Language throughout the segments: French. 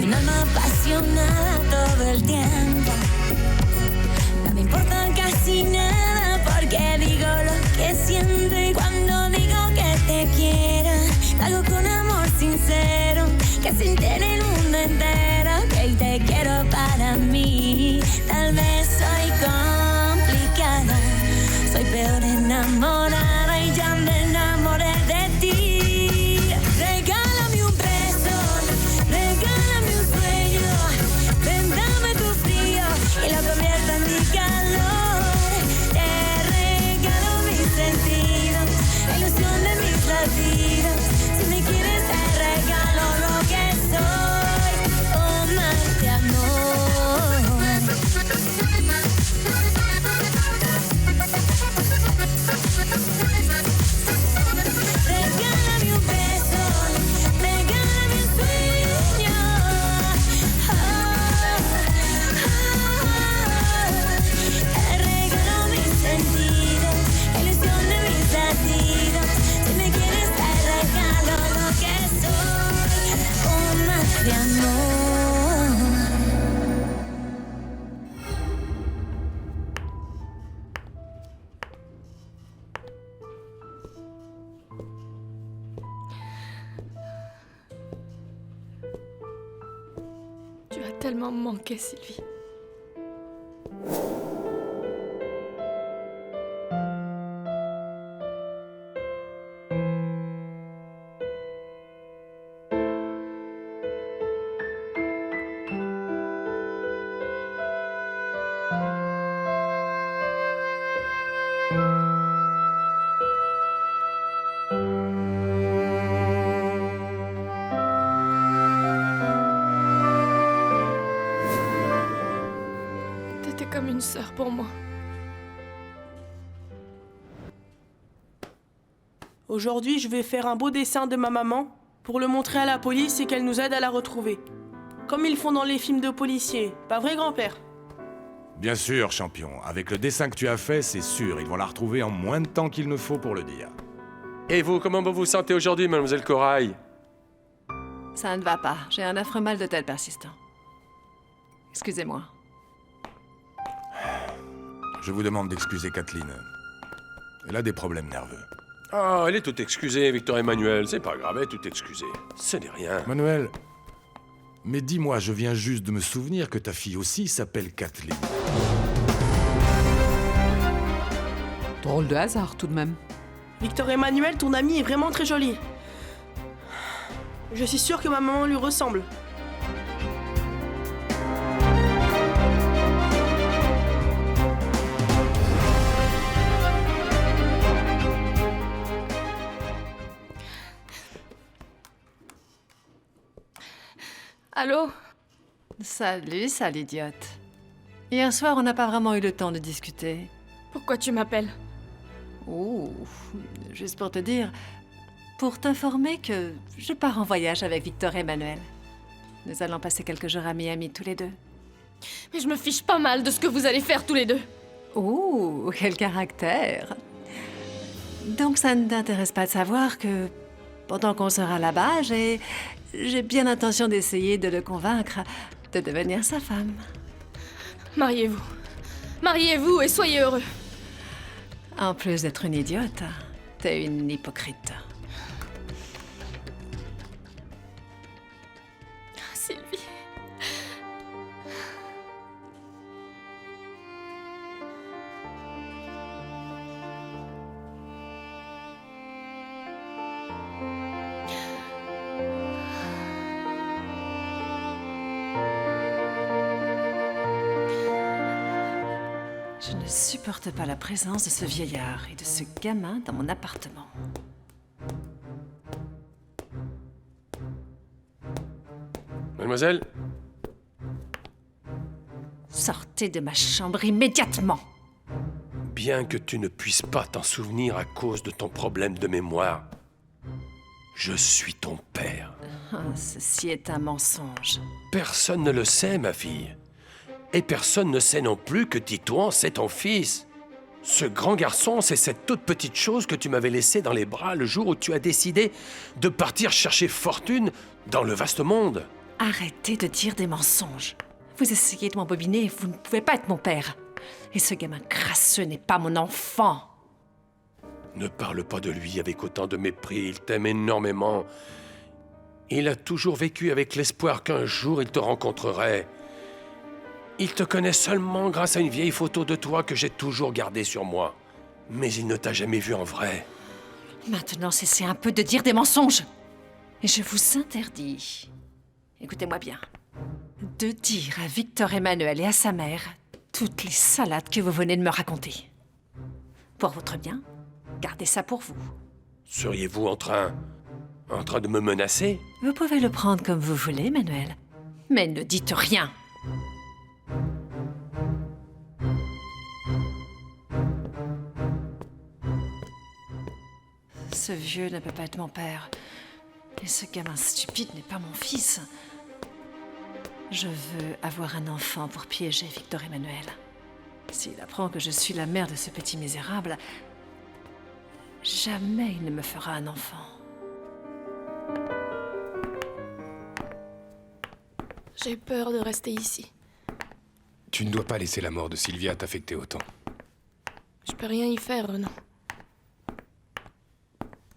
un alma apasionada todo el tiempo. No me importa casi nada porque digo lo que siento y cuando digo que te quiero, lo hago con amor sincero, que sienten el mundo entero, que te quiero para mí. Tal vez soy complicada, soy peor enamorada y ya me enamoré de ti. Regálame un beso, regálame un sueño, ven dame tu frío y lo convierto en mi calor. Te regalo mis sentidos, la ilusión de mis latidos. Si me quieres te regalo lo que soy, oh más de amor. Regálame un beso, regálame un sueño, te regalo mis sentidos, la ilusión de mis latidos. Si me quieres te regalo lo que soy, un más de amor. Tu as tellement manqué, Sylvie. T'étais comme une sœur pour moi. Aujourd'hui, je vais faire un beau dessin de ma maman pour le montrer à la police et qu'elle nous aide à la retrouver. Comme ils font dans les films de policiers. Pas vrai, grand-père? Bien sûr, champion. Avec le dessin que tu as fait, c'est sûr, ils vont la retrouver en moins de temps qu'il ne faut pour le dire. Et vous, comment vous vous sentez aujourd'hui, mademoiselle Corail? Ça ne va pas. J'ai un affreux mal de tête persistant. Excusez-moi. Je vous demande d'excuser Kathleen. Elle a des problèmes nerveux. Ah, elle est toute excusée, Victor Emmanuel. C'est pas grave, elle est toute excusée. Ce n'est rien. Manuel, mais dis-moi, je viens juste de me souvenir que ta fille aussi s'appelle Kathleen. Drôle de hasard, tout de même. Victor Emmanuel, ton ami est vraiment très joli. Je suis sûre que ma maman lui ressemble. Allô? Salut, sale idiote. Hier soir, on n'a pas vraiment eu le temps de discuter. Pourquoi tu m'appelles? Ouh, juste pour te dire, pour t'informer que je pars en voyage avec Victor Emmanuel. Nous allons passer quelques jours à Miami tous les deux. Mais je me fiche pas mal de ce que vous allez faire tous les deux. Ouh, quel caractère! Donc ça ne t'intéresse pas de savoir que pendant qu'on sera là-bas, j'ai bien l'intention d'essayer de le convaincre de devenir sa femme. Mariez-vous. Mariez-vous et soyez heureux. En plus d'être une idiote, t'es une hypocrite. Sylvie. Je ne supporte pas la présence de ce vieillard et de ce gamin dans mon appartement. Mademoiselle? Sortez de ma chambre immédiatement! Bien que tu ne puisses pas t'en souvenir à cause de ton problème de mémoire, je suis ton père. Ah, ceci est un mensonge. Personne ne le sait, ma fille. Et personne ne sait non plus que Titouan, c'est ton fils. Ce grand garçon, c'est cette toute petite chose que tu m'avais laissée dans les bras le jour où tu as décidé de partir chercher fortune dans le vaste monde. Arrêtez de dire des mensonges. Vous essayez de m'embobiner, vous ne pouvez pas être mon père. Et ce gamin crasseux n'est pas mon enfant. Ne parle pas de lui avec autant de mépris, il t'aime énormément. Il a toujours vécu avec l'espoir qu'un jour il te rencontrerait. Il te connaît seulement grâce à une vieille photo de toi que j'ai toujours gardée sur moi. Mais il ne t'a jamais vu en vrai. Maintenant, cessez un peu de dire des mensonges. Et je vous interdis, écoutez-moi bien, de dire à Victor Emmanuel et à sa mère toutes les salades que vous venez de me raconter. Pour votre bien, gardez ça pour vous. Seriez-vous en train de me menacer? Vous pouvez le prendre comme vous voulez, Emmanuel. Mais ne dites rien. Ce vieux ne peut pas être mon père. Et ce gamin stupide n'est pas mon fils. Je veux avoir un enfant pour piéger Victor Emmanuel. S'il apprend que je suis la mère de ce petit misérable, jamais il ne me fera un enfant. J'ai peur de rester ici. Tu ne dois pas laisser la mort de Sylvia t'affecter autant. Je peux rien y faire, Renan.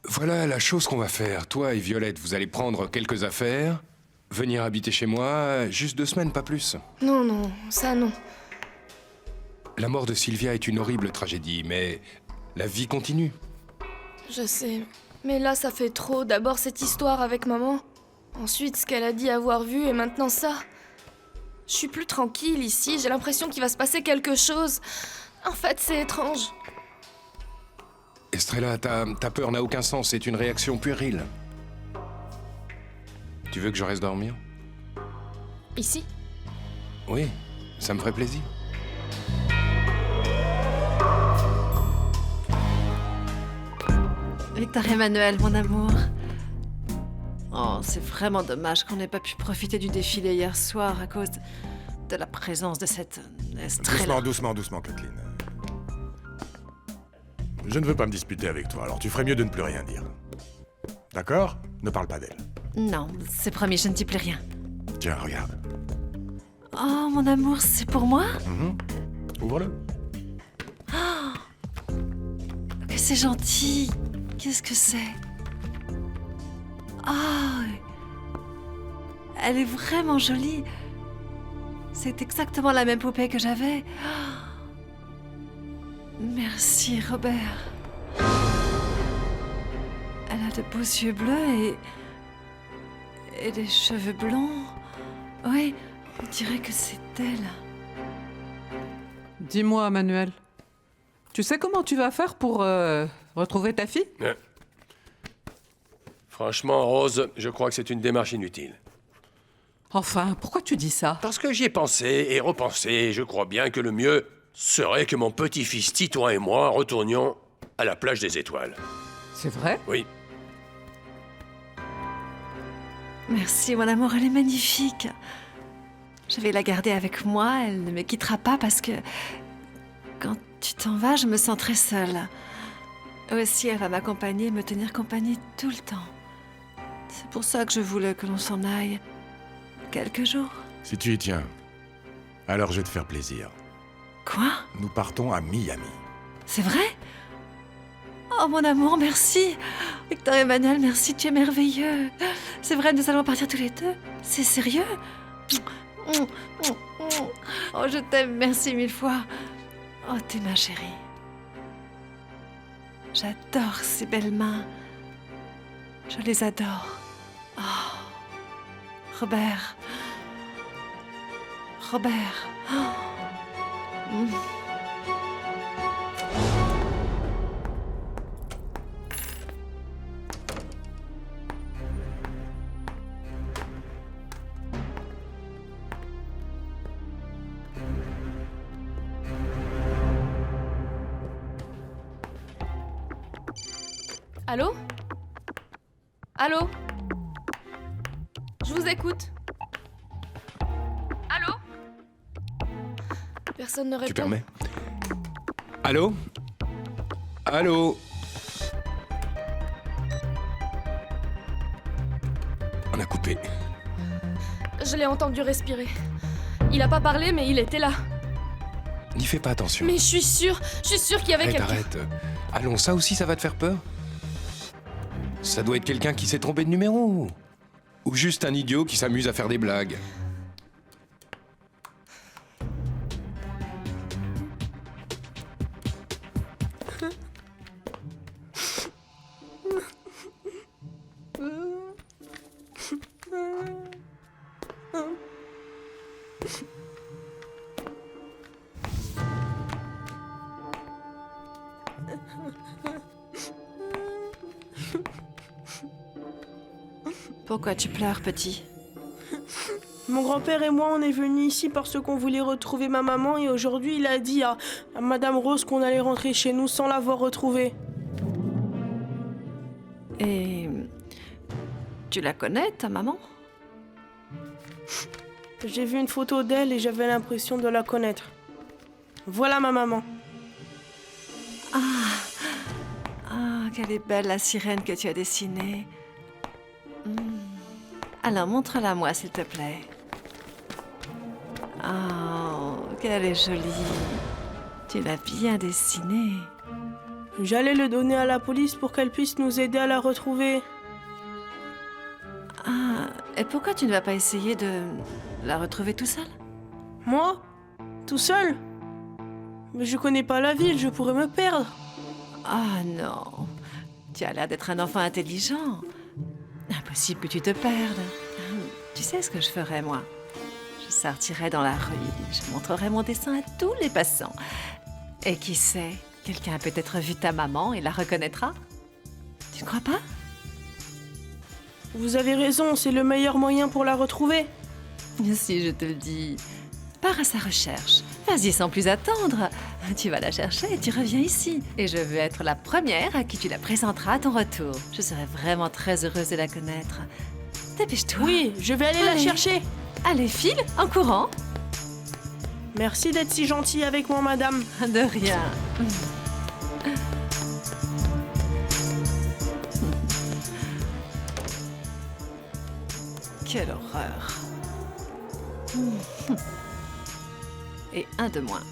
Voilà la chose qu'on va faire. Toi et Violette, vous allez prendre quelques affaires, venir habiter chez moi, juste 2 semaines, pas plus. Non, non, ça non. La mort de Sylvia est une horrible tragédie, mais la vie continue. Je sais. Mais là, ça fait trop. D'abord cette histoire avec maman. Ensuite, ce qu'elle a dit avoir vu, et maintenant ça. Je suis plus tranquille ici. J'ai l'impression qu'il va se passer quelque chose. En fait, c'est étrange. Estrella, ta peur n'a aucun sens, c'est une réaction puérile. Tu veux que je reste dormir? Ici? Oui, ça me ferait plaisir. Victor Emmanuel, mon amour. Oh, c'est vraiment dommage qu'on n'ait pas pu profiter du défilé hier soir à cause de la présence de cette Estrella. Doucement, Kathleen. Je ne veux pas me disputer avec toi, alors tu ferais mieux de ne plus rien dire. D'accord? Ne parle pas d'elle. Non, c'est promis, je ne dis plus rien. Tiens, regarde. Oh, mon amour, c'est pour moi? Ouvre-le. Que c'est gentil. Qu'est-ce que c'est? Ah, elle est vraiment jolie. C'est exactement la même poupée que j'avais. Merci, Robert. Elle a de beaux yeux bleus et des cheveux blonds. Oui, on dirait que c'est elle. Dis-moi, Manuel, tu sais comment tu vas faire pour retrouver ta fille? Franchement, Rose, je crois que c'est une démarche inutile. Enfin, pourquoi tu dis ça? Parce que j'y ai pensé et repensé, et je crois bien que le mieux serait que mon petit-fils Titouan et moi retournions à la plage des étoiles. C'est vrai? Oui. Merci, mon amour, elle est magnifique. Je vais la garder avec moi, elle ne me quittera pas parce que quand tu t'en vas, je me sens très seule. Aussi, elle va m'accompagner, me tenir compagnie tout le temps. C'est pour ça que je voulais que l'on s'en aille quelques jours. Si tu y tiens, alors je vais te faire plaisir. Quoi? Nous partons à Miami. C'est vrai? Oh, mon amour, merci. Victor Emmanuel, merci, tu es merveilleux. C'est vrai, nous allons partir tous les deux? C'est sérieux? Oh, je t'aime, merci 1000 fois. Oh, t'es ma chérie. J'adore ces belles mains. Je les adore. Oh, Robert. Robert. Oh. Allô? Allô? Je vous écoute. Allô? Personne ne répond. Tu permets? Allô? Allô? On a coupé. Je l'ai entendu respirer. Il a pas parlé, mais il était là. N'y fais pas attention. Mais je suis sûre qu'il y avait Arrête, quelqu'un. arrête. Allons, ça aussi, ça va te faire peur? Ça doit être quelqu'un qui s'est trompé de numéro. Ou juste un idiot qui s'amuse à faire des blagues. Pourquoi tu pleures, petit? Mon grand-père et moi, on est venus ici parce qu'on voulait retrouver ma maman et aujourd'hui, il a dit à Madame Rose qu'on allait rentrer chez nous sans l'avoir retrouvée. Et... tu la connais, ta maman? J'ai vu une photo d'elle et j'avais l'impression de la connaître. Voilà ma maman. Ah, quelle est belle la sirène que tu as dessinée. Alors, montre-la moi, s'il te plaît. Oh, qu'elle est jolie. Tu l'as bien dessinée. J'allais le donner à la police pour qu'elle puisse nous aider à la retrouver. Ah, et pourquoi tu ne vas pas essayer de la retrouver tout seul? Moi? Tout seul? Mais je connais pas la ville, je pourrais me perdre. Ah non, tu as l'air d'être un enfant intelligent. Impossible que tu te perdes. Tu sais ce que je ferais, moi? Je sortirais dans la rue, je montrerais mon dessin à tous les passants. Et qui sait, quelqu'un a peut-être vu ta maman et la reconnaîtra. Tu ne crois pas? Vous avez raison, c'est le meilleur moyen pour la retrouver. Si je te le dis, pars à sa recherche. Vas-y sans plus attendre. Tu vas la chercher et tu reviens ici. Et je veux être la première à qui tu la présenteras à ton retour. Je serai vraiment très heureuse de la connaître. Dépêche-toi. Oui, je vais aller la Allez. chercher. Allez, file, en courant. Merci d'être si gentille avec moi, madame. De rien. Quelle horreur. Et un de moins.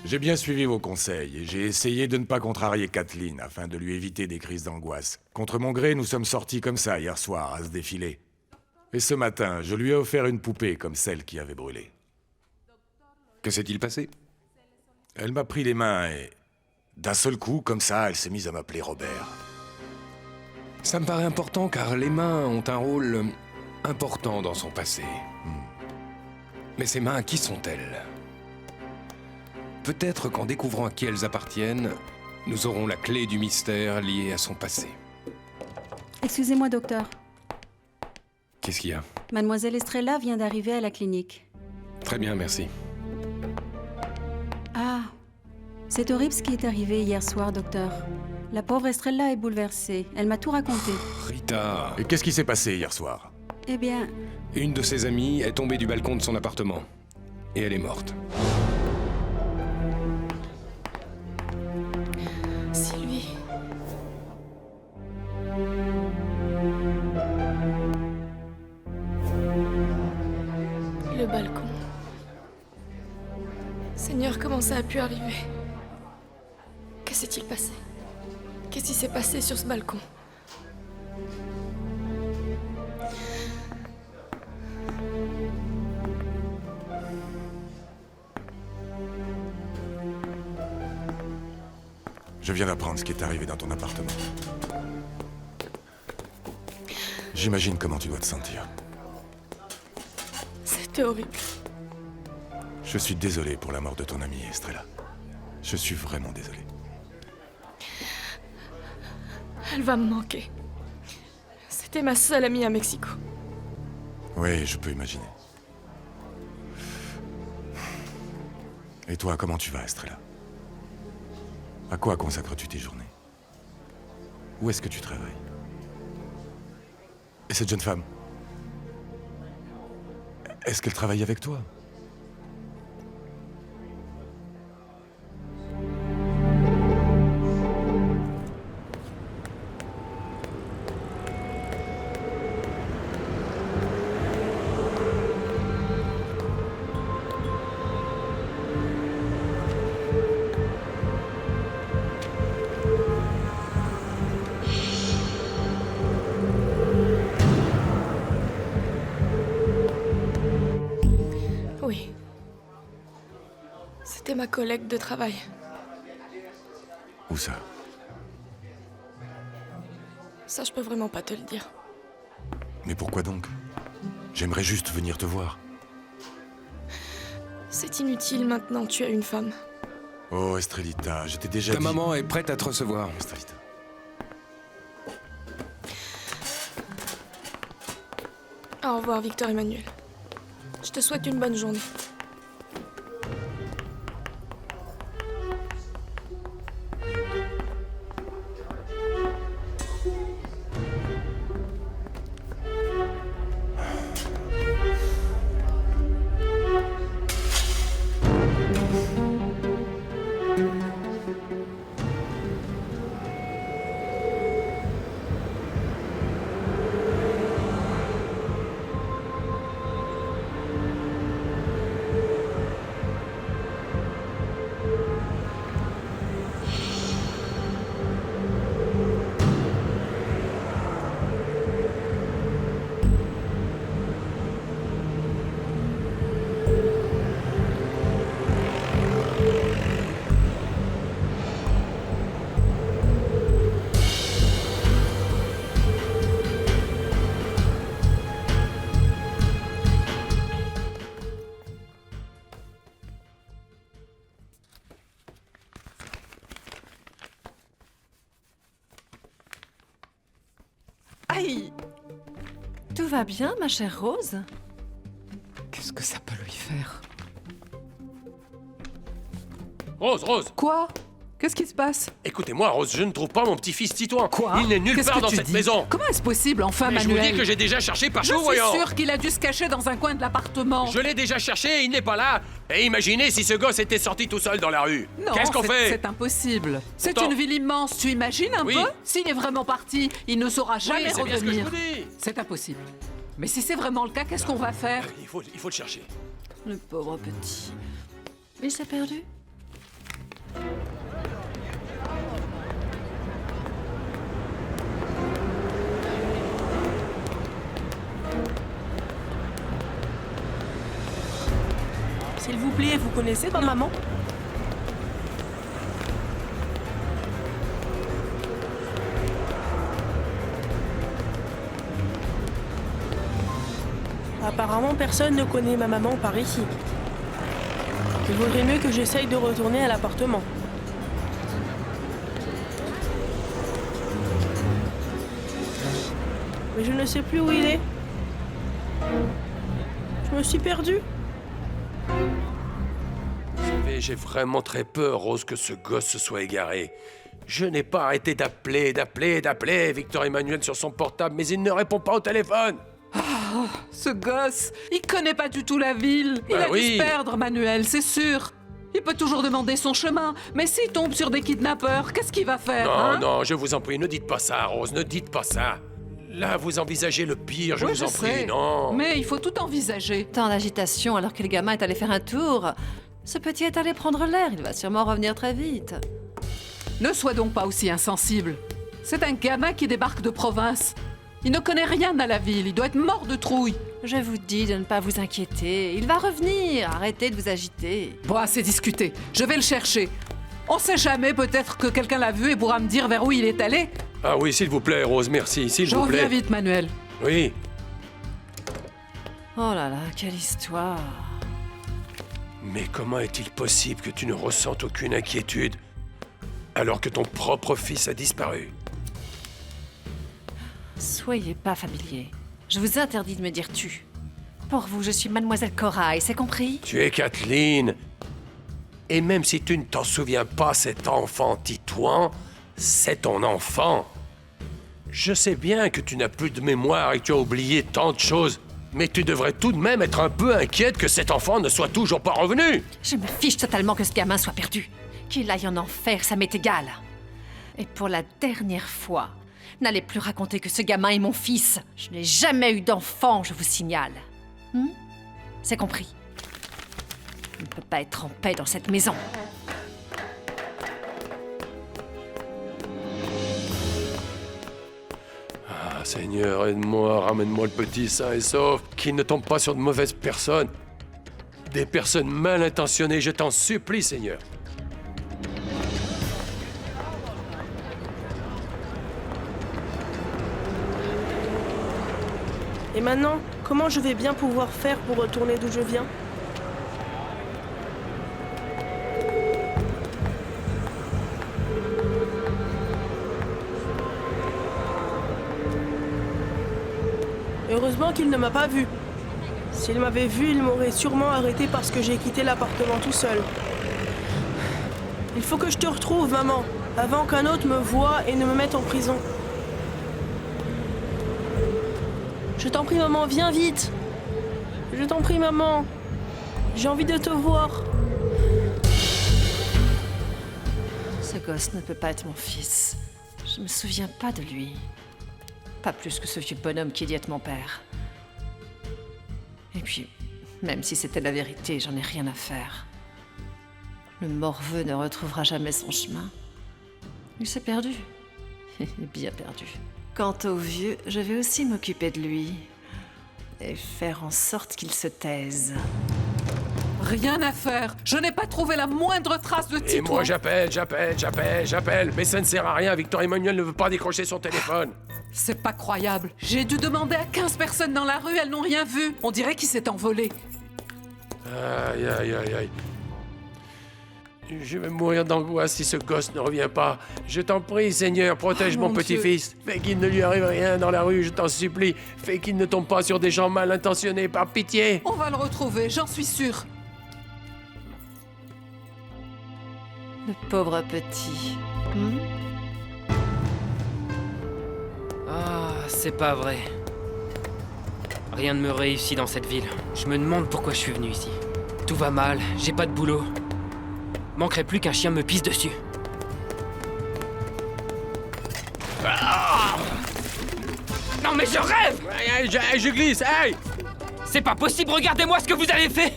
J'ai bien suivi vos conseils et j'ai essayé de ne pas contrarier Kathleen afin de lui éviter des crises d'angoisse. Contre mon gré, nous sommes sortis comme ça hier soir à se défiler. Et ce matin, je lui ai offert une poupée comme celle qui avait brûlé. Que s'est-il passé? Elle m'a pris les mains et... d'un seul coup, comme ça, elle s'est mise à m'appeler Robert. Ça me paraît important car les mains ont un rôle important dans son passé. Mais ces mains, qui sont-elles? Peut-être qu'en découvrant à qui elles appartiennent, nous aurons la clé du mystère lié à son passé. Excusez-moi, docteur. Qu'est-ce qu'il y a? Mademoiselle Estrella vient d'arriver à la clinique. Très bien, merci. Ah, c'est horrible ce qui est arrivé hier soir, docteur. La pauvre Estrella est bouleversée. Elle m'a tout raconté. Rita, Et qu'est-ce qui s'est passé hier soir? Eh bien, une de ses amies est tombée du balcon de son appartement. Et elle est morte. Sylvie. Le balcon. Seigneur, comment ça a pu arriver? Que s'est-il passé? Qu'est-ce qui s'est passé sur ce balcon? Je viens d'apprendre ce qui est arrivé dans ton appartement. J'imagine comment tu dois te sentir. C'était horrible. Je suis désolé pour la mort de ton amie, Estrella. Je suis vraiment désolé. Elle va me manquer. C'était ma seule amie à Mexico. Oui, je peux imaginer. Et toi, comment tu vas, Estrella? À quoi consacres-tu tes journées? Où est-ce que tu travailles? Et cette jeune femme? Est-ce qu'elle travaille avec toi? C'était ma collègue de travail. Où ça? Ça, je peux vraiment pas te le dire. Mais pourquoi donc? J'aimerais juste venir te voir. C'est inutile maintenant, tu as une femme. Oh, Estrelita, je t'ai déjà Ta dit... maman est prête à te recevoir. Estrelita. Au revoir, Victor Emmanuel. Je te souhaite une bonne journée. Aïe! Tout va bien, ma chère Rose? Qu'est-ce que ça peut lui faire? Rose, Rose! Quoi? Qu'est-ce qui se passe? Écoutez-moi, Rose, je ne trouve pas mon petit-fils Titouan. Quoi? Il n'est nulle Qu'est-ce part que dans tu cette dis? maison. Comment est-ce possible, enfin, Et je Manuel? vous dis que j'ai déjà cherché Je partout, suis voyons. sûre qu'il a dû se cacher dans un coin de l'appartement. Je l'ai déjà cherché, il n'est pas là. Et imaginez si ce gosse était sorti tout seul dans la rue. Non, Qu'est-ce qu'on fait? c'est impossible. C'est Pourtant- une ville immense, tu imagines un Oui. peu? S'il est vraiment parti, il ne saura jamais Oui, c'est bien ce que je revenir. vous dis. C'est impossible. Mais si c'est vraiment le cas, qu'est-ce qu'on va faire? Il faut le chercher. Le pauvre petit. Il s'est perdu? S'il vous plaît, vous connaissez ma maman? Apparemment, personne ne connaît ma maman par ici. Il vaudrait mieux que j'essaye de retourner à l'appartement. Mais je ne sais plus où il est. Je me suis perdue. Vous savez, j'ai vraiment très peur, Rose, que ce gosse se soit égaré. Je n'ai pas arrêté d'appeler Victor Emmanuel sur son portable, mais il ne répond pas au téléphone. Ce gosse, il connaît pas du tout la ville. Il Bah a dû oui. se perdre, Manuel, c'est sûr. Il peut toujours demander son chemin, mais s'il tombe sur des kidnappeurs, qu'est-ce qu'il va faire? Non, hein? non, je vous en prie, ne dites pas ça, Rose, ne dites pas ça. Là, vous envisagez le pire, je Oui, vous en sais. prie, non. Mais il faut tout envisager. Tant d'agitation alors que le gamin est allé faire un tour. Ce petit est allé prendre l'air, il va sûrement revenir très vite. Ne sois donc pas aussi insensible. C'est un gamin qui débarque de province. Il ne connaît rien à la ville, il doit être mort de trouille. Je vous dis de ne pas vous inquiéter, il va revenir, arrêtez de vous agiter. Bon, assez discuté, je vais le chercher. On sait jamais, peut-être que quelqu'un l'a vu et pourra me dire vers où il est allé. Ah oui, s'il vous plaît, Rose, merci, s'il Je vous reviens plaît. vite, Manuel. Oui. Oh là là, quelle histoire. Mais comment est-il possible que tu ne ressentes aucune inquiétude alors que ton propre fils a disparu? Soyez pas familier. Je vous interdis de me dire tu. Pour vous, je suis Mademoiselle Corail, c'est compris? Tu es Kathleen. Et même si tu ne t'en souviens pas, cet enfant Titouan, c'est ton enfant. Je sais bien que tu n'as plus de mémoire et que tu as oublié tant de choses, mais tu devrais tout de même être un peu inquiète que cet enfant ne soit toujours pas revenu. Je me fiche totalement que ce gamin soit perdu. Qu'il aille en enfer, ça m'est égal. Et pour la dernière fois, n'allez plus raconter que ce gamin est mon fils. Je n'ai jamais eu d'enfant, je vous signale. C'est compris. Je ne peux pas être en paix dans cette maison. Ah Seigneur, aide-moi, ramène-moi le petit sain et sauf, qu'il ne tombe pas sur de mauvaises personnes. Des personnes mal intentionnées, je t'en supplie, Seigneur. Et maintenant, comment je vais bien pouvoir faire pour retourner d'où je viens? Heureusement qu'il ne m'a pas vu. S'il m'avait vu, il m'aurait sûrement arrêté parce que j'ai quitté l'appartement tout seul. Il faut que je te retrouve, maman, avant qu'un autre me voie et ne me mette en prison. Je t'en prie, maman, viens vite. Je t'en prie, maman. J'ai envie de te voir. Ce gosse ne peut pas être mon fils. Je me souviens pas de lui. Pas plus que ce vieux bonhomme qui dit être mon père. Et puis, même si c'était la vérité, j'en ai rien à faire. Le morveux ne retrouvera jamais son chemin. Il s'est perdu. Il est bien perdu. Quant au vieux, je vais aussi m'occuper de lui. Et faire en sorte qu'il se taise. Rien à faire. Je n'ai pas trouvé la moindre trace de Titouan. Et moi, j'appelle. Mais ça ne sert à rien. Victor Emmanuel ne veut pas décrocher son téléphone. C'est pas croyable. J'ai dû demander à 15 personnes dans la rue, elles n'ont rien vu. On dirait qu'il s'est envolé. Aïe. Je vais mourir d'angoisse si ce gosse ne revient pas. Je t'en prie, Seigneur, protège mon petit-fils. Fais qu'il ne lui arrive rien dans la rue, je t'en supplie. Fais qu'il ne tombe pas sur des gens mal intentionnés, par pitié. On va le retrouver, j'en suis sûre. Le pauvre petit. Ah, c'est pas vrai. Rien ne me réussit dans cette ville. Je me demande pourquoi je suis venu ici. Tout va mal, j'ai pas de boulot. Manquerait plus qu'un chien me pisse dessus. Ah non mais je rêve! Je glisse, hey! C'est pas possible, regardez-moi ce que vous avez fait!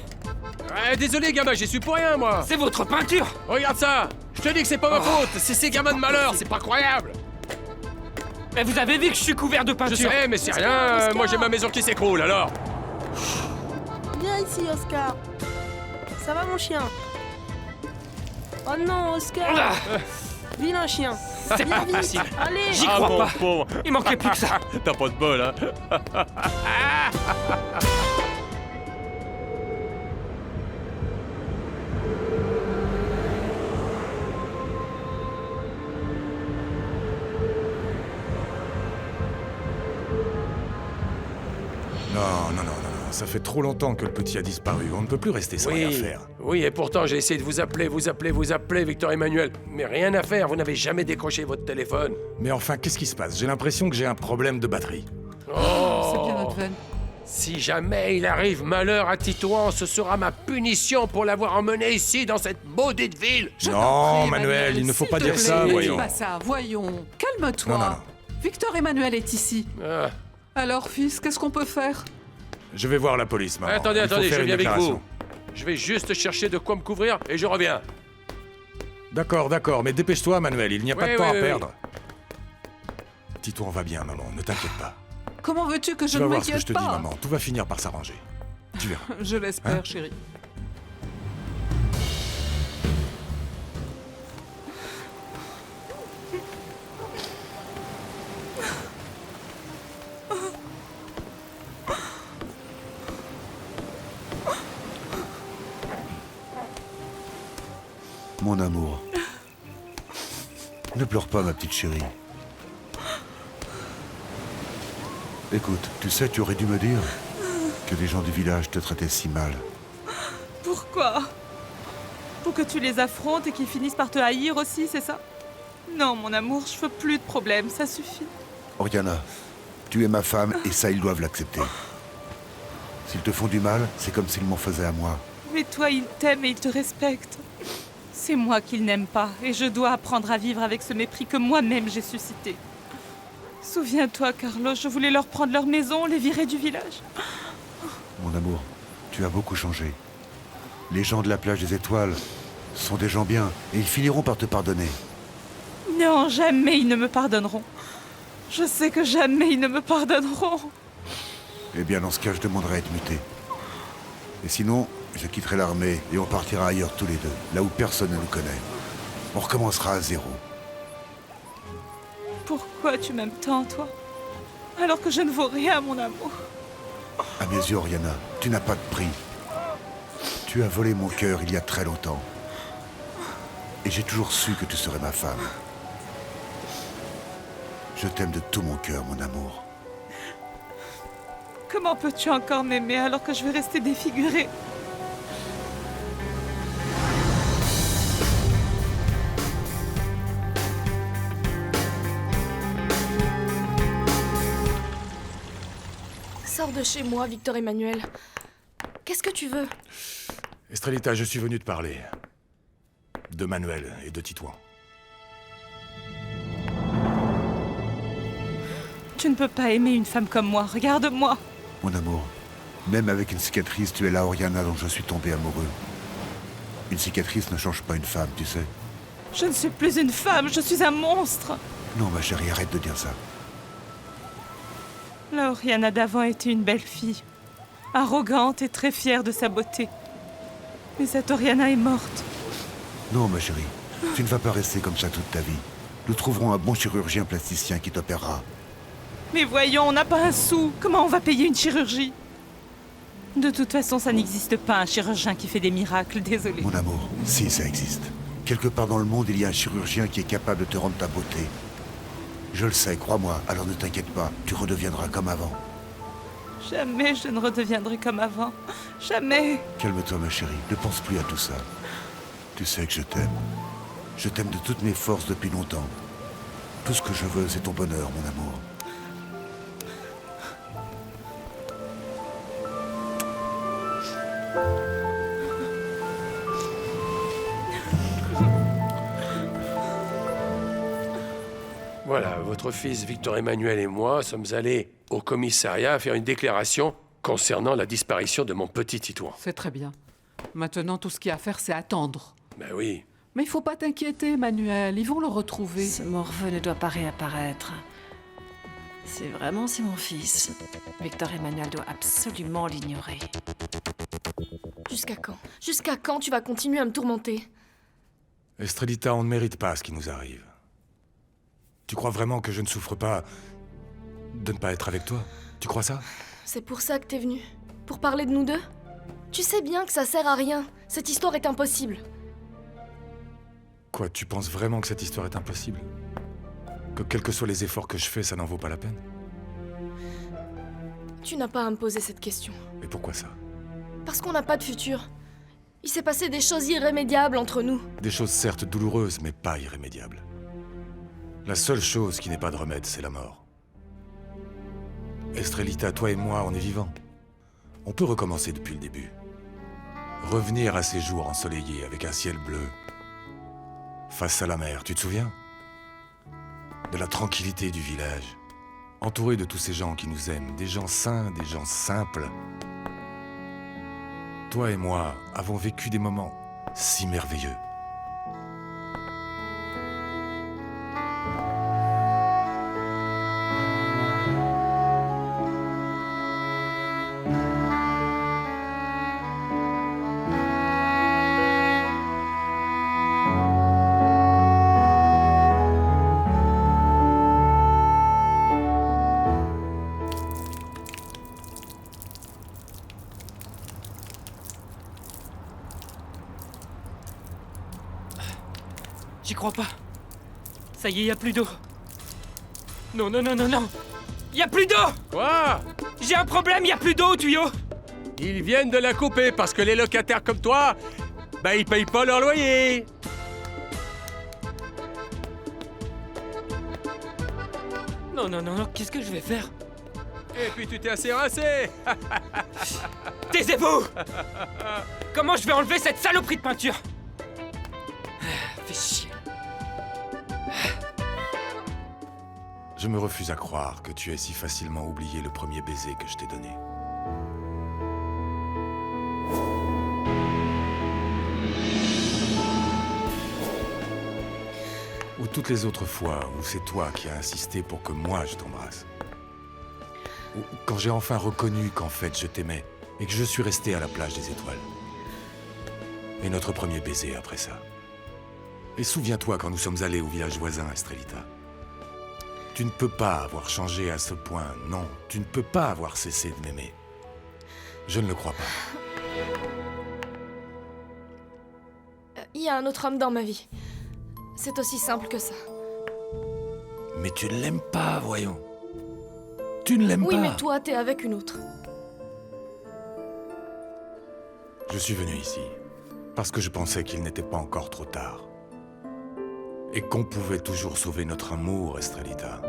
Désolé, gamin, j'y suis pour rien, moi! C'est votre peinture! Regarde ça! Je te dis que c'est pas ma faute! C'est ces gamins de malheur, c'est pas croyable! Mais vous avez vu que je suis couvert de peinture! Je sais, mais c'est rien! Oscar. Moi j'ai ma maison qui s'écroule, alors! Viens ici, Oscar. Ça va, mon chien? Oh non, Oscar. Vilain chien. C'est pas possible! Allez. J'y crois mon pas! pauvre. Il manquait plus que ça! T'as pas de bol, hein? Non, ça fait trop longtemps que le petit a disparu. On ne peut plus rester sans rien faire. Oui, et pourtant j'ai essayé de vous appeler, Victor Emmanuel. Mais rien à faire, vous n'avez jamais décroché votre téléphone. Mais enfin, qu'est-ce qui se passe? J'ai l'impression que j'ai un problème de batterie. C'est bien notre veine. Si jamais il arrive malheur à Titouan, ce sera ma punition pour l'avoir emmené ici, dans cette maudite ville. Je Non, t'en prie, Manuel, il ne faut s'il pas te dire plaît, ça, ne voyons. dis pas ça, voyons. Calme-toi. Non. Victor Emmanuel est ici. Ah. Alors, fils, qu'est-ce qu'on peut faire? Je vais voir la police, maman. Attendez, Il faut je faire une viens avec déclaration. vous. Je vais juste chercher de quoi me couvrir et je reviens. D'accord, mais dépêche-toi, Manuel, il n'y a pas Oui, de temps oui, à oui. perdre. Titouan va bien, maman, ne t'inquiète pas. Comment veux-tu que je Tu ne vas voir ce que je m'inquiète te dis, pas? maman. Tout va finir par s'arranger. Tu verras. Je l'espère, Hein? chérie. Mon amour. Ne pleure pas, ma petite chérie. Écoute, tu sais, tu aurais dû me dire que les gens du village te traitaient si mal. Pourquoi? Pour que tu les affrontes et qu'ils finissent par te haïr aussi, c'est ça? Non, mon amour, je veux plus de problèmes, ça suffit. Oriana, tu es ma femme et ça, ils doivent l'accepter. S'ils te font du mal, c'est comme s'ils m'en faisaient à moi. Mais toi, ils t'aiment et ils te respectent. C'est moi qu'ils n'aiment pas et je dois apprendre à vivre avec ce mépris que moi-même j'ai suscité. Souviens-toi, Carlos, je voulais leur prendre leur maison, les virer du village. Mon amour, tu as beaucoup changé. Les gens de la plage des étoiles sont des gens bien et ils finiront par te pardonner. Non, jamais ils ne me pardonneront. Je sais que jamais ils ne me pardonneront. Eh bien, dans ce cas, je demanderai à être muté. Et sinon, Je quitterai l'armée et on partira ailleurs tous les deux, là où personne ne nous connaît. On recommencera à zéro. Pourquoi tu m'aimes tant, toi? Alors que je ne vaux rien, mon amour. À mes yeux, Oriana, tu n'as pas de prix. Tu as volé mon cœur il y a très longtemps. Et j'ai toujours su que tu serais ma femme. Je t'aime de tout mon cœur, mon amour. Comment peux-tu encore m'aimer alors que je vais rester défigurée? Sors de chez moi, Victor Emmanuel. Qu'est-ce que tu veux? Estrelita, je suis venu te parler. De Manuel et de Titouan. Tu ne peux pas aimer une femme comme moi. Regarde-moi. Mon amour, même avec une cicatrice, tu es la Oriana dont je suis tombé amoureux. Une cicatrice ne change pas une femme, tu sais. Je ne suis plus une femme, je suis un monstre. Non, ma chérie, arrête de dire ça. La Oriana d'avant était une belle fille, arrogante et très fière de sa beauté. Mais cette Oriana est morte. Non, ma chérie, tu ne vas pas rester comme ça toute ta vie. Nous trouverons un bon chirurgien plasticien qui t'opérera. Mais voyons, on n'a pas un sou. Comment on va payer une chirurgie? De toute façon, ça n'existe pas, un chirurgien qui fait des miracles, désolé. Mon amour, si ça existe. Quelque part dans le monde, il y a un chirurgien qui est capable de te rendre ta beauté. Je le sais, crois-moi, alors ne t'inquiète pas, tu redeviendras comme avant. Jamais je ne redeviendrai comme avant. Jamais. Calme-toi, ma chérie, ne pense plus à tout ça. Tu sais que je t'aime. Je t'aime de toutes mes forces depuis longtemps. Tout ce que je veux, c'est ton bonheur, mon amour. Voilà, votre fils Victor Emmanuel et moi sommes allés au commissariat faire une déclaration concernant la disparition de mon petit Titouan. C'est très bien. Maintenant, tout ce qu'il y a à faire, c'est attendre. Ben oui. Mais il faut pas t'inquiéter, Manuel. Ils vont le retrouver. Ce morveux ne doit pas réapparaître. C'est vraiment c'est mon fils. Victor Emmanuel doit absolument l'ignorer. Jusqu'à quand? Jusqu'à quand tu vas continuer à me tourmenter? Estrelita, on ne mérite pas ce qui nous arrive. Tu crois vraiment que je ne souffre pas de ne pas être avec toi? Tu crois ça? C'est pour ça que t'es venu? Pour parler de nous deux? Tu sais bien que ça sert à rien. Cette histoire est impossible. Quoi, tu penses vraiment que cette histoire est impossible? Que quels que soient les efforts que je fais, ça n'en vaut pas la peine? Tu n'as pas à me poser cette question. Et pourquoi ça? Parce qu'on n'a pas de futur. Il s'est passé des choses irrémédiables entre nous. Des choses certes douloureuses, mais pas irrémédiables. La seule chose qui n'est pas de remède, c'est la mort. Estrelita, toi et moi, on est vivants. On peut recommencer depuis le début. Revenir à ces jours ensoleillés avec un ciel bleu. Face à la mer, tu te souviens? De la tranquillité du village. Entouré de tous ces gens qui nous aiment. Des gens sains, des gens simples. Toi et moi avons vécu des moments si merveilleux. J'y crois pas. Ça y est, y a plus d'eau. Non, non, non, non, non. Y a plus d'eau! Quoi? J'ai un problème, y a plus d'eau au tuyau! Ils viennent de la couper parce que les locataires comme toi, bah ils payent pas leur loyer. Non, non, non, non, qu'est-ce que je vais faire? Et puis tu t'es assez rincé. Taisez-vous! Comment je vais enlever cette saloperie de peinture? Fais chier. Je me refuse à croire que tu aies si facilement oublié le premier baiser que je t'ai donné. Ou toutes les autres fois où c'est toi qui as insisté pour que moi je t'embrasse. Ou quand j'ai enfin reconnu qu'en fait je t'aimais et que je suis resté à la plage des étoiles. Et notre premier baiser après ça. Et souviens-toi quand nous sommes allés au village voisin, Estrelita. Tu ne peux pas avoir changé à ce point, non. Tu ne peux pas avoir cessé de m'aimer. Je ne le crois pas. Il y a un autre homme dans ma vie. C'est aussi simple que ça. Mais tu ne l'aimes pas, voyons. Tu ne l'aimes pas. Oui, mais toi, t'es avec une autre. Je suis venu ici parce que je pensais qu'il n'était pas encore trop tard. Et qu'on pouvait toujours sauver notre amour, Estrelita.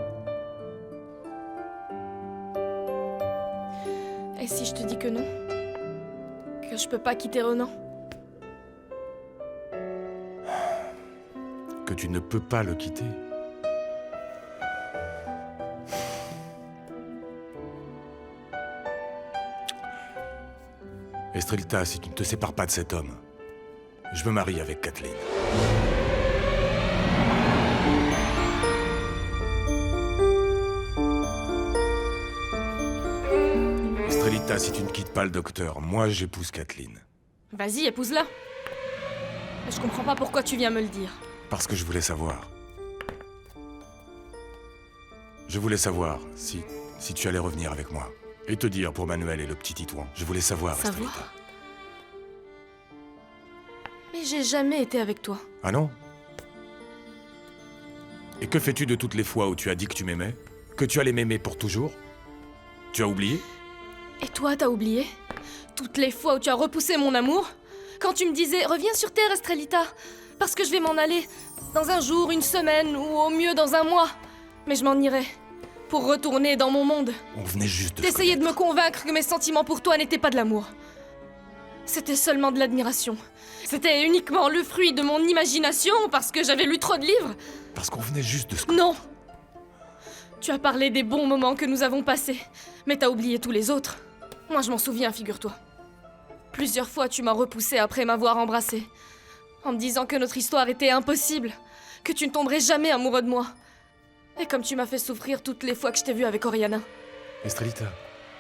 Et si je te dis que non? Que je peux pas quitter Renan? Que tu ne peux pas le quitter. Estrelita, si tu ne te sépares pas de cet homme, je me marie avec Kathleen. Estrelita, si tu ne quittes pas le docteur, moi j'épouse Kathleen. Vas-y, épouse-la. Je comprends pas pourquoi tu viens me le dire. Parce que je voulais savoir. Je voulais savoir si tu allais revenir avec moi. Et te dire pour Manuel et le petit Titouan. Je voulais savoir, Estrelita. Mais j'ai jamais été avec toi. Ah non? Et que fais-tu de toutes les fois où tu as dit que tu m'aimais? Que tu allais m'aimer pour toujours? Tu as oublié? Et toi, t'as oublié? Toutes les fois où tu as repoussé mon amour? Quand tu me disais « Reviens sur Terre, Estrelita, parce que je vais m'en aller. Dans un jour, une semaine, ou au mieux dans un mois. Mais je m'en irai. Pour retourner dans mon monde. » On venait juste de T'essayais de me convaincre que mes sentiments pour toi n'étaient pas de l'amour. C'était seulement de l'admiration. C'était uniquement le fruit de mon imagination parce que j'avais lu trop de livres. Parce qu'on venait juste de se... Non! Tu as parlé des bons moments que nous avons passés, mais t'as oublié tous les autres. Moi, je m'en souviens, figure-toi. Plusieurs fois, tu m'as repoussé après m'avoir embrassé, en me disant que notre histoire était impossible, que tu ne tomberais jamais amoureux de moi. Et comme tu m'as fait souffrir toutes les fois que je t'ai vue avec Oriana. Estrelita,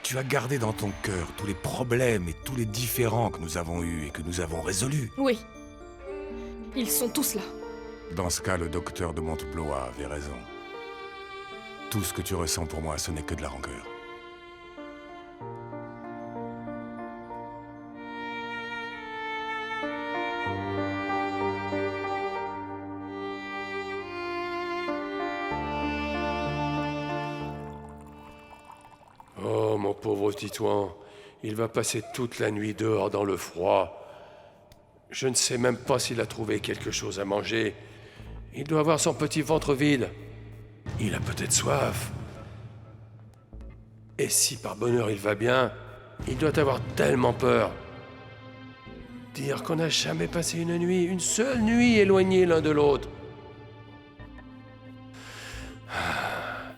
tu as gardé dans ton cœur tous les problèmes et tous les différends que nous avons eus et que nous avons résolus. Oui. Ils sont tous là. Dans ce cas, le docteur de Monteblois avait raison. Tout ce que tu ressens pour moi, ce n'est que de la rancœur. Oh, mon pauvre Titouan, il va passer toute la nuit dehors dans le froid. Je ne sais même pas s'il a trouvé quelque chose à manger. Il doit avoir son petit ventre vide. Il a peut-être soif. Et si par bonheur il va bien, il doit avoir tellement peur. Dire qu'on n'a jamais passé une seule nuit éloignés l'un de l'autre.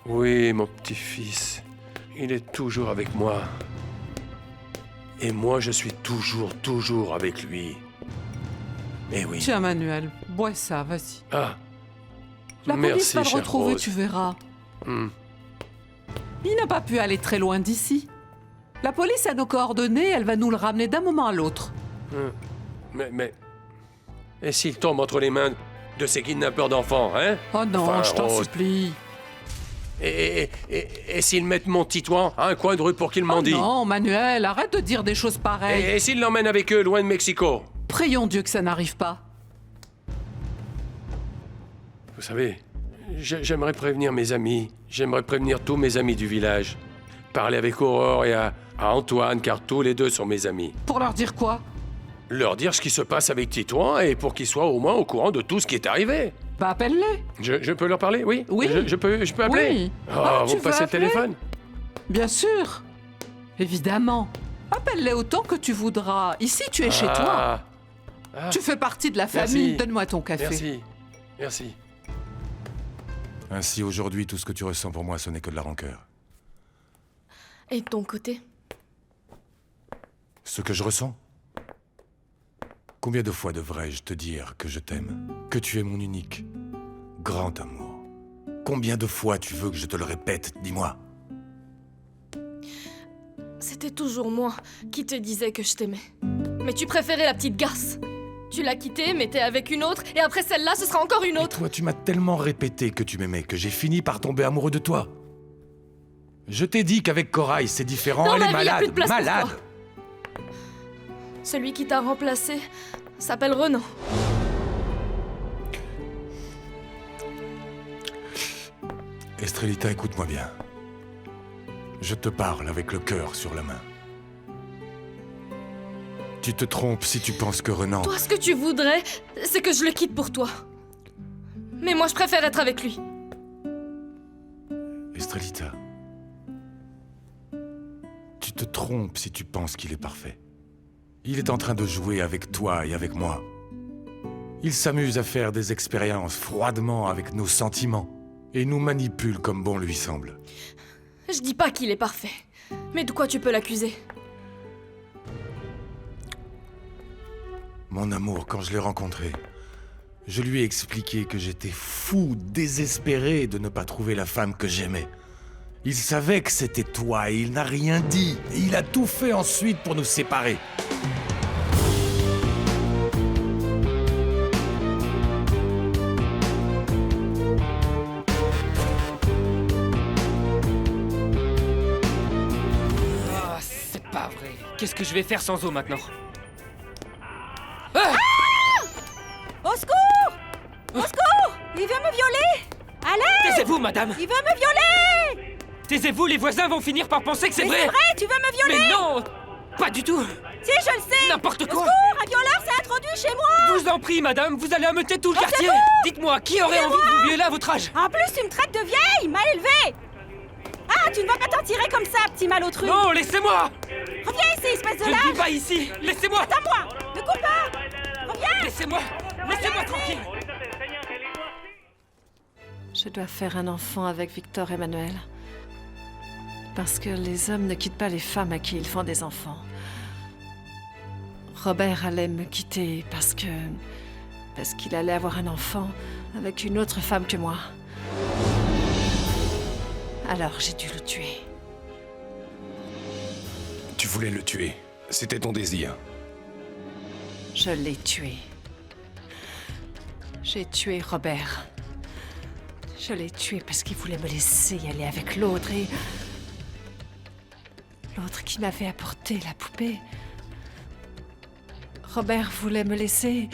Oui, mon petit-fils, il est toujours avec moi. Et moi, je suis toujours avec lui. Eh oui. Tiens, Manuel, bois ça, vas-y. Ah. La Merci, police va le chère retrouver, Rose. tu verras. Il n'a pas pu aller très loin d'ici. La police a nos coordonnées, elle va nous le ramener d'un moment à l'autre. Mais... Et s'il tombe entre les mains de ces kidnappeurs d'enfants, hein? Oh non, Enfin, je t'en Rose. supplie. Et s'ils mettent mon Titouan à un coin de rue pour qu'il m'en Oh dise? non, Manuel, arrête de dire des choses pareilles. Et s'ils l'emmènent avec eux loin de Mexico? Prions Dieu que ça n'arrive pas. Vous savez, j'aimerais prévenir mes amis. J'aimerais prévenir tous mes amis du village. Parler avec Aurore et à Antoine, car tous les deux sont mes amis. Pour leur dire quoi? Leur dire ce qui se passe avec Titouan et pour qu'ils soient au moins au courant de tout ce qui est arrivé. Bah appelle-les. Je peux leur parler, oui? Oui. Je peux appeler? Oui. Oh, Ah, vous tu me veux passez le appeler? téléphone? Bien sûr. Évidemment. Appelle-les autant que tu voudras. Ici, tu es chez toi. Ah. Tu fais partie de la Merci. famille. Donne-moi ton café. Merci. Ainsi, aujourd'hui, tout ce que tu ressens pour moi, ce n'est que de la rancœur. Et de ton côté? Ce que je ressens? Combien de fois devrais-je te dire que je t'aime? Que tu es mon unique, grand amour? Combien de fois tu veux que je te le répète? Dis-moi. C'était toujours moi qui te disais que je t'aimais. Mais tu préférais la petite garce. Tu l'as quittée, mais t'es avec une autre, et après celle-là, ce sera encore une Et autre. toi, tu m'as tellement répété que tu m'aimais que j'ai fini par tomber amoureux de toi. Je t'ai dit qu'avec Corail, c'est différent. Dans Elle ma est vie, y a malade, plus de place pour malade. toi. Celui qui t'a remplacé s'appelle Renan. Estrelita, écoute-moi bien. Je te parle avec le cœur sur la main. Tu te trompes si tu penses que Renan... Toi, ce que tu voudrais, c'est que je le quitte pour toi. Mais moi, je préfère être avec lui. Estrelita, tu te trompes si tu penses qu'il est parfait. Il est en train de jouer avec toi et avec moi. Il s'amuse à faire des expériences froidement avec nos sentiments et nous manipule comme bon lui semble. Je dis pas qu'il est parfait. Mais de quoi tu peux l'accuser? Mon amour, quand je l'ai rencontré, je lui ai expliqué que j'étais fou, désespéré de ne pas trouver la femme que j'aimais. Il savait que c'était toi et il n'a rien dit. Et il a tout fait ensuite pour nous séparer. Ah, c'est pas vrai. Qu'est-ce que je vais faire sans eau maintenant? Au secours! Au secours! Il veut me violer! Allez! Taisez-vous, madame! Il veut me violer! Taisez-vous, les voisins vont finir par penser que c'est Mais vrai! c'est vrai, tu veux me violer! Mais non! Pas du tout! Si, je le sais! N'importe quoi! Au secours! Un violeur s'est introduit chez moi! Vous en prie, madame, vous allez ameuter tout le Au quartier! secours! Dites-moi, qui aurait envie de vous violer à votre âge? En plus, tu me traites de vieille, mal élevée! Ah, tu ne vas pas t'en tirer comme ça, petit malotru! Non, laissez-moi! Reviens ici, espèce de Je ne lâche! vis pas ici! Laissez-moi! Attends-moi! Ne coupe pas! Reviens! Laissez-moi! Laissez-moi tranquille! Je dois faire un enfant avec Victor Emmanuel. Parce que les hommes ne quittent pas les femmes à qui ils font des enfants. Robert allait me quitter parce qu'il allait avoir un enfant avec une autre femme que moi. Alors j'ai dû le tuer. Tu voulais le tuer. C'était ton désir. Je l'ai tué. J'ai tué Robert. Je l'ai tué parce qu'il voulait me laisser aller avec l'autre et... L'autre qui m'avait apporté la poupée. Robert voulait me laisser...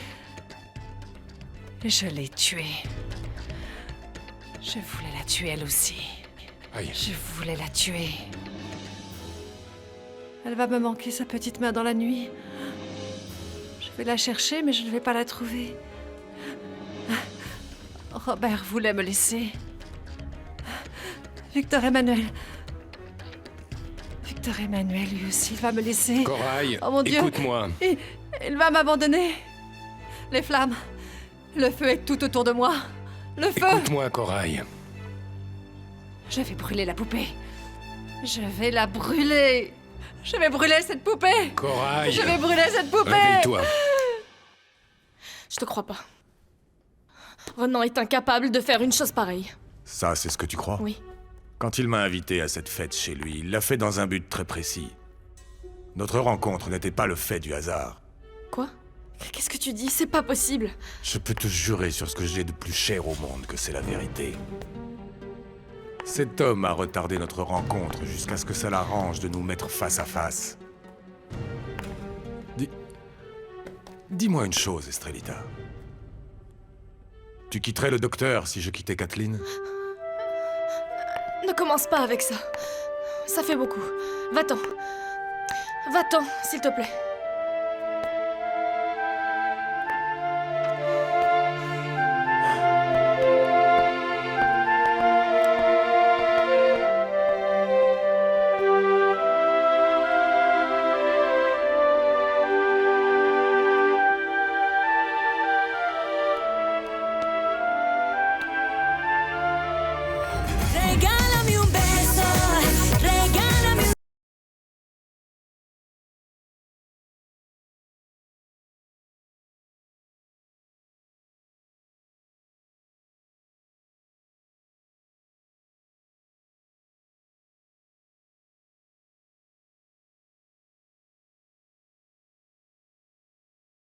Et je l'ai tuée. Je voulais la tuer elle aussi. Aïe. Je voulais la tuer. Elle va me manquer, sa petite main, dans la nuit. Je vais la chercher, mais je ne vais pas la trouver. Robert voulait me laisser. Victor Emmanuel. Victor Emmanuel, lui aussi, il va me laisser. Corail, Oh mon Dieu. écoute-moi. Il va m'abandonner. Les flammes. Le feu est tout autour de moi. Le feu. Écoute-moi, Corail. Je vais brûler la poupée. Je vais la brûler. Je vais brûler cette poupée. Corail. Je vais brûler cette poupée. Réveille-toi. Je te crois pas. Renan est incapable de faire une chose pareille. Ça, c'est ce que tu crois? Oui. Quand il m'a invité à cette fête chez lui, il l'a fait dans un but très précis. Notre rencontre n'était pas le fait du hasard. Quoi? Qu'est-ce que tu dis? C'est pas possible. Je peux te jurer sur ce que j'ai de plus cher au monde que c'est la vérité. Cet homme a retardé notre rencontre jusqu'à ce que ça l'arrange de nous mettre face à face. Dis-moi une chose, Estrelita. Tu quitterais le docteur si je quittais Kathleen? Ne commence pas avec ça. Ça fait beaucoup. Va-t'en. Va-t'en, s'il te plaît.